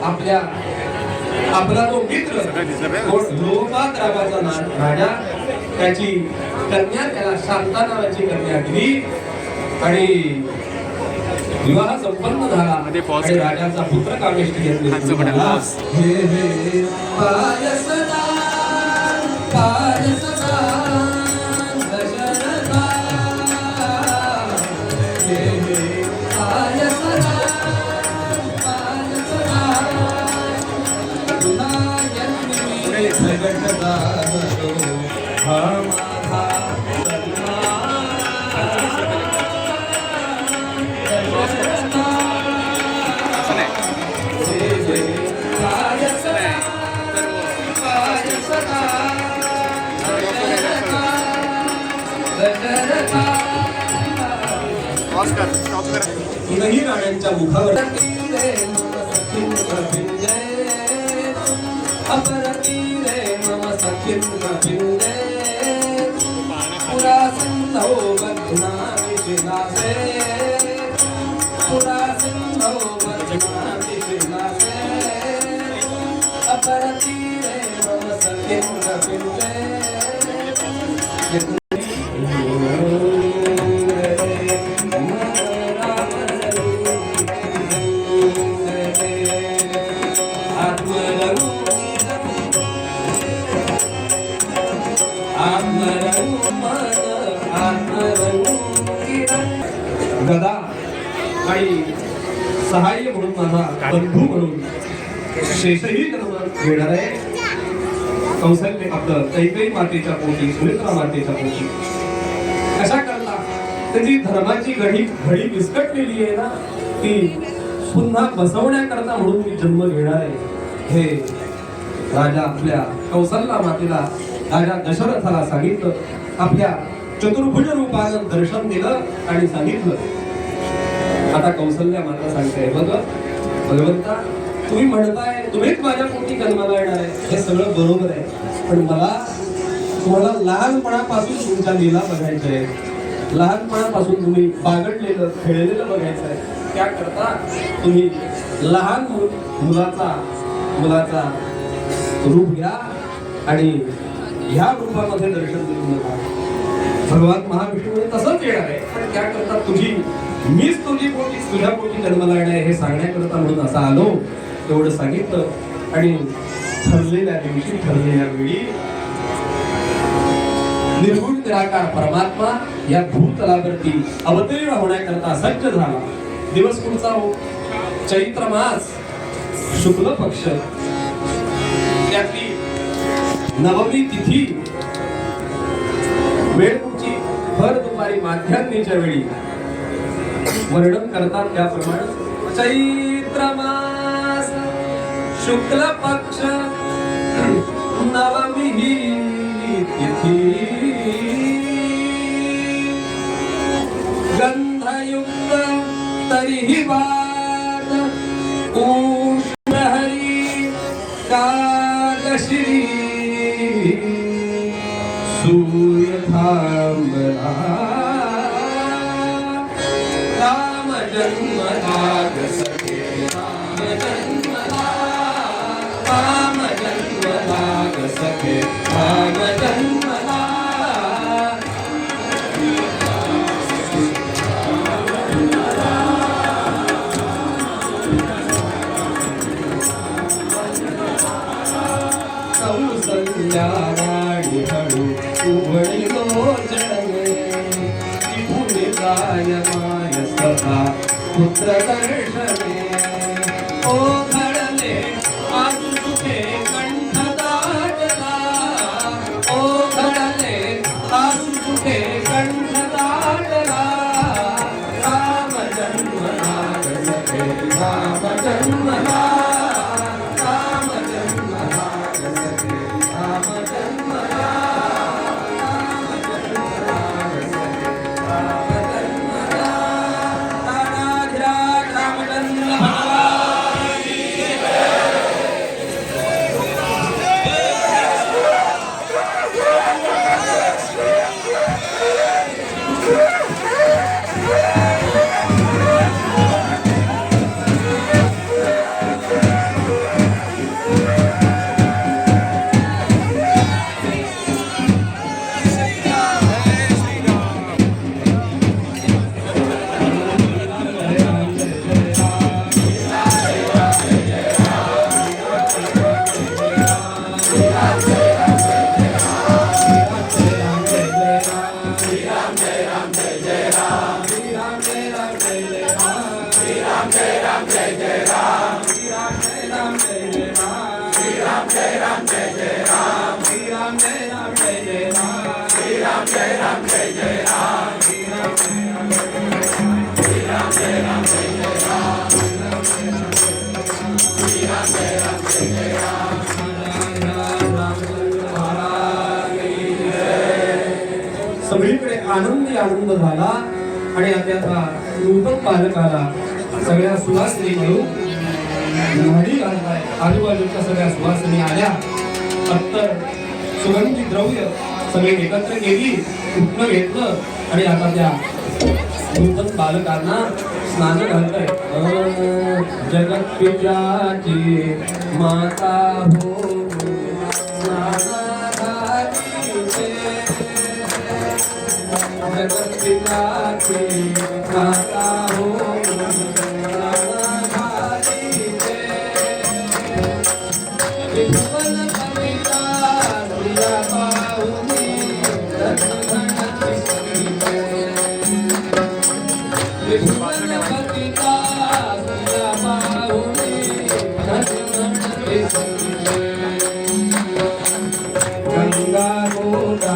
आपल्या आपला तो मित्र लोकपात रावाचा राजा त्याची कन्या त्याला शांता नावाची कन्या दिली आणि विवाह संपन्न झाला आणि राजाचा पुत्र कामेष्टी घेतला. तीनही राण्यांच्या मुखावर गदा आणि सहाय्य म्हणून माझा बंधू म्हणून शेषही जन्म घेणार आहे. कौशल्य आपलं कैकेयी मातेच्या पोटी, सुमित्रा मातेच्या पोटी. अशा करता त्याची धर्माची घडी विस्कटलेली आहे ना, ती पुन्हा बसवण्याकरता म्हणून मी जन्म घेणार आहे. हे राजा आपल्या कौशल्या मातेला राजा दशरथाला सांगितलं. आपल्या चतुर्भुज रूपानं दर्शन दिलं आणि सांगितलं. आता कौशल्या माता सांगते, बघ भगवंता, तुम्ही म्हणताय तुम्हीच माझ्या पोटी जन्माला येणार आहे, हे सगळं बरोबर आहे, पण मला तुम्हाला लहानपणापासून तुमच्या लीला बघायचं आहे. लहानपणापासून तुम्ही बागडलेलं खेळलेलं बघायचं आहे. त्याकरता तुम्ही लहान मुलाचा रूप घ्या आणि ह्या रूपामध्ये दर्शन देऊ नका. भगवान महाविष्णूने तसंच येणार आहे, पण त्याकरता मीच तुझी पोटी तुझ्या पोटी जन्माला येणार आहे हे सांगण्याकरता म्हणून असं आलो. एवढं सांगितलं आणि ठरलेल्या दिवशी ठरलेल्या वेळी निर्गुण निराकार परमात्मा या भूतलावरती अवतीर्ण होण्याकरता सज्ज झाला. दिवस पुढचा हो चैत्र मास शुक्ल पक्ष, त्यातली नवमी तिथी, वेळ पुढची भर दुपारी माध्यान्हीच्या वेळी वर्णन करतात त्याप्रमाणे चैत्र मास शुक्ल पक्ष नवमी तिथी गंधयुक्त तरीही वाद उष्ण हरी कादश्री सूर्य थांबला राम जन्म लाग सके राम जन्म लाग सके राम जन्म लाग कौसल्या राणी हळू उघडी लोचने पुणे गाय माय सखा पुत्र दर्शने ओ घडले आजू तुझे कंठ दाटला ओ घडले आजू तुझे कंठ दाटला राम जन्म लाग सके राम जन्म लाग राम जन्म लाग सके राम जन्म लाग सगळीकडे आनंदी आनंद झाला आणि आता नूतन बालकाला सगळ्या सुवासिनी मिळून न्हाणी घालताय. आजूबाजूच्या सगळ्या सुवासिनी आल्या, अत्तर सुगंधी द्रव्य सगळे एकत्र केली, उठणं घेतलं आणि आता त्या नूतन बालकांना स्नान घालताय. जगत पित्याची माता हो स्नान घालीते, जगत पित्याची माता हो गंगा गोदा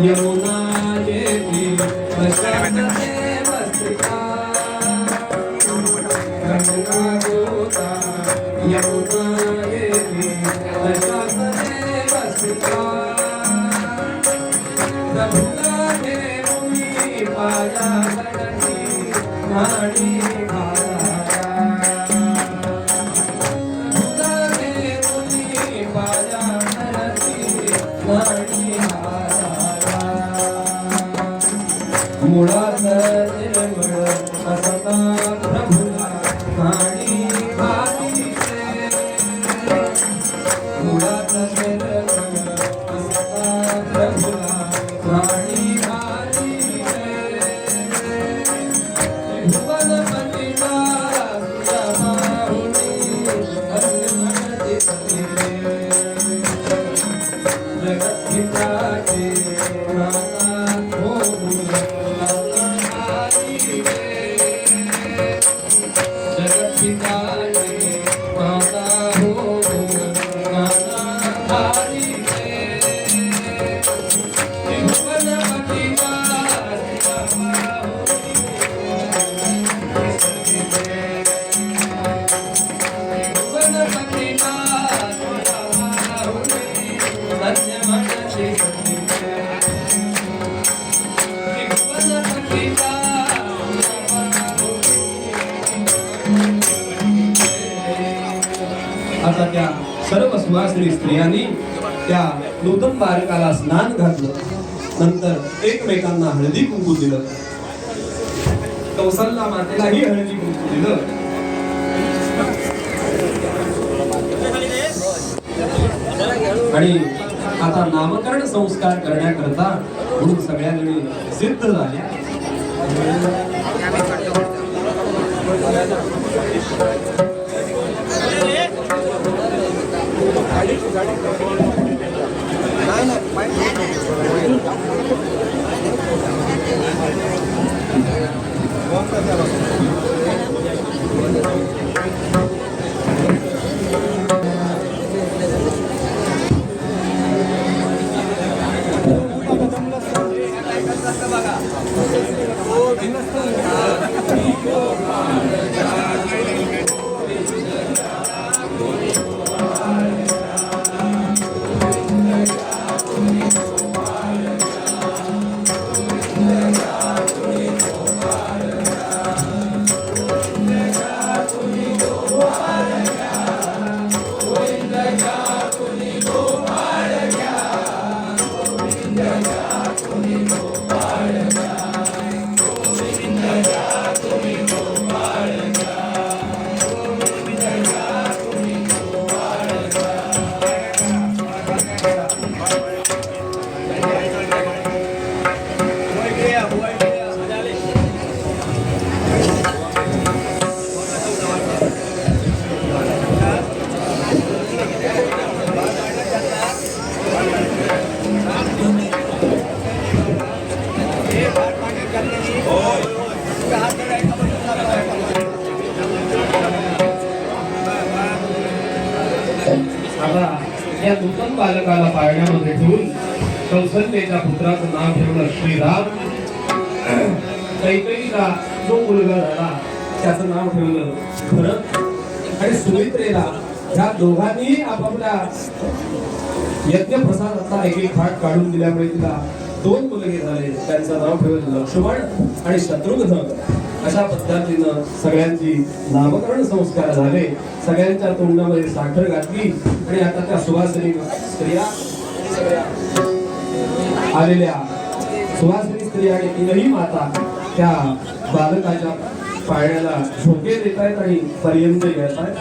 यमुना देवी वस्तिका, गंगा गोदा यमुना देवी वस्तिका, प्रभुला देवी पाया गणती न्हाणी मुळात निर्मळ असता प्रभुला न्हाणी घालीते, मुळात निर्मळ असता प्रभुला न्हाणी घालीते, भुवनपतीला तुझ्या माऊली हनुमंती सतीले, जगद्धिताची माता हो आता त्या सर्व सुवासिनी स्त्रियांनी त्या नूतन बालकाला स्नान घातलं, नंतर एकमेकांना हळदी कुंकू दिलं. कौसल्या मातेलाही हळदी कुंकू दिलं आणि आता नामकरण संस्कार करण्याकरता म्हणून सगळ्या जणी सिद्ध झाल्या. आता या नूतन बालकाला पाळण्यामध्ये ठेवून कौसल्याच्या पुत्राचं नाव ठेवलं श्रीराम. कैकेयीला जो मुलगा झाला त्याचं नाव ठेवलं भरत. आणि सुमित्रेला या दोघांनी आपापल्या यज्ञ प्रसादाचा एक एक भाग काढून दिल्यामुळे तिला 2 मुलगे झाले. त्यांचं नाव ठेवलं लक्ष्मण आणि शत्रुघ्न. अशा पद्धतीनं सगळ्यांची नामकरण संस्कार झाले. सगळ्यांच्या तोंडामध्ये साखर घातली आणि आता त्या सुवासिनी स्त्रिया सगळ्या आलेल्या सुवासिनी स्त्रिया आणि तीनही माता त्या बालकाच्या पाळण्याला झोके देत आहेत आणि पर्यंत घेत आहेत.